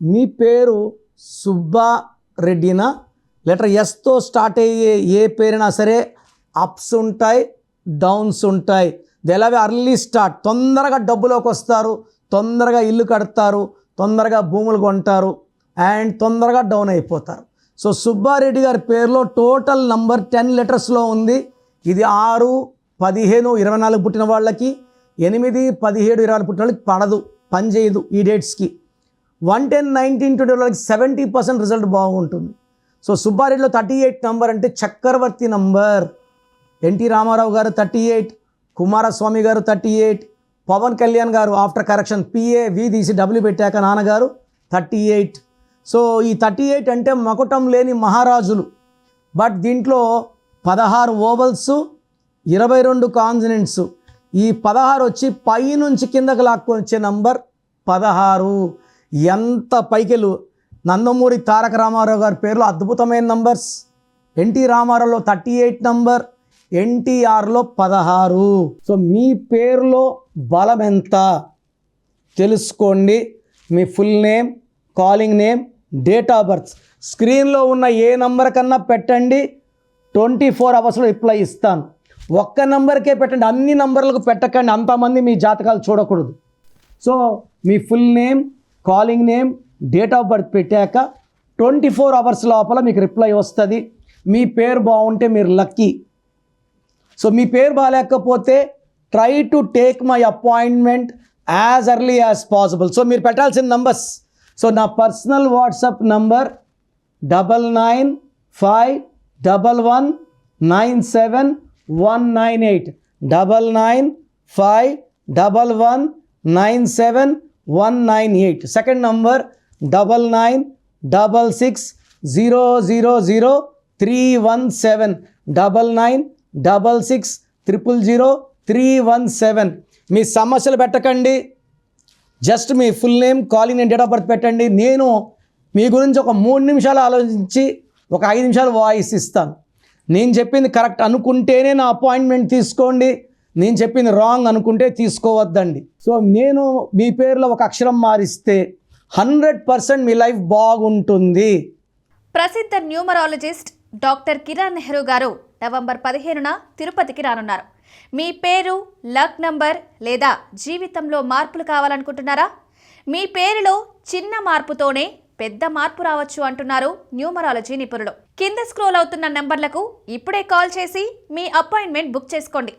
మీ పేరు సుబ్బారెడ్డినా? Letter ఎస్తో start అయ్యే ఏ పేరైనా సరే అప్స్ ఉంటాయి, డౌన్స్ ఉంటాయి. దెలవే అర్లీ స్టార్ట్, తొందరగా డబ్బులోకి వస్తారు, తొందరగా ఇల్లు కడతారు, తొందరగా భూములు కొంటారు అండ్ తొందరగా డౌన్ అయిపోతారు. సో సుబ్బారెడ్డి గారి పేరులో టోటల్ నంబర్ 10 లెటర్స్లో ఉంది. ఇది 6, 15, 24 పుట్టిన వాళ్ళకి, 8, 17, 20 పుట్టిన వాళ్ళకి పడదు, పనిచేయదు ఈ డేట్స్కి. 1, 10, 19, 20 వాళ్ళకి 70% రిజల్ట్ బాగుంటుంది. సో సుబ్బారెడ్డిలో 38 నంబర్ అంటే చక్రవర్తి నంబర్. ఎన్టీ రామారావు గారు 38, కుమారస్వామి గారు 38, పవన్ కళ్యాణ్ గారు ఆఫ్టర్ కరెక్షన్ పిఏ వి తీసి డబ్ల్యూ పెట్టాక నాన్నగారు 38. సో ఈ 38 అంటే మకుటం లేని మహారాజులు. బట్ దీంట్లో 16 ఓవల్స్, 22 కాన్సనెంట్స్. ఈ 16 వచ్చి పై నుంచి కిందకి లాక్కొని వచ్చే నంబర్ 16. ఎంత పైకెళ్ళు. నందమూరి తారక రామారావు గారి పేరులో అద్భుతమైన నంబర్స్. ఎన్టీ రామారావులో 38 నంబర్, ఎన్టీఆర్లో 16. సో మీ పేరులో బలం ఎంత తెలుసుకోండి. మీ full name, calling name, date of birth స్క్రీన్లో ఉన్న ఏ నంబర్ కన్నా పెట్టండి, 24 అవర్స్లో రిప్లై ఇస్తాను. ఒక్క నంబర్కే పెట్టండి, అన్ని నంబర్లకు పెట్టకండి, అంతమంది మీ జాతకాలు చూడకూడదు. So me full name, calling name, date of birth పెట్టాక 24 అవర్స్ లోపల మీకు రిప్లై వస్తుంది. మీ పేరు బాగుంటే మీరు లక్కీ. సో మీ పేరు బాగాలేకపోతే try to take my appointment as early as possible. So మీరు పెట్టాల్సిన నంబర్స్. సో నా personal WhatsApp number 9951197198, 9951197198. Second number 9966000317, 9966000317. మీ సమస్యలు పెట్టకండి, just me full name, calling name, date of birth పెట్టండి. నేను మీ గురించి ఒక 3 నిమిషాలు ఆలోచించి ఒక 5 నిమిషాలు వాయిస్ ఇస్తాను. నేను చెప్పింది కరెక్ట్ అనుకుంటేనే నా అపాయింట్మెంట్ తీసుకోండి, నేను చెప్పింది రాంగ్ అనుకుంటే తీసుకోవద్దండి. సో నేను మీ పేరులో ఒక అక్షరం మారిస్తే 100% మీ లైఫ్ బాగుంటుంది. ప్రసిద్ధ న్యూమరాలజిస్ట్ డాక్టర్ కిరణ్ నెహ్రూ గారు నవంబర్ 15న తిరుపతికి రానున్నారు. మీ పేరు, లక్ నంబర్ లేదా జీవితంలో మార్పులు కావాలనుకుంటున్నారా? మీ పేరులో చిన్న మార్పుతోనే పెద్ద మార్పు రావచ్చు అంటున్నారు న్యూమరాలజీ నిపుణులు. కింద స్క్రోల్ అవుతున్న నంబర్లకు ఇప్పుడే కాల్ చేసి మీ అపాయింట్మెంట్ బుక్ చేసుకోండి.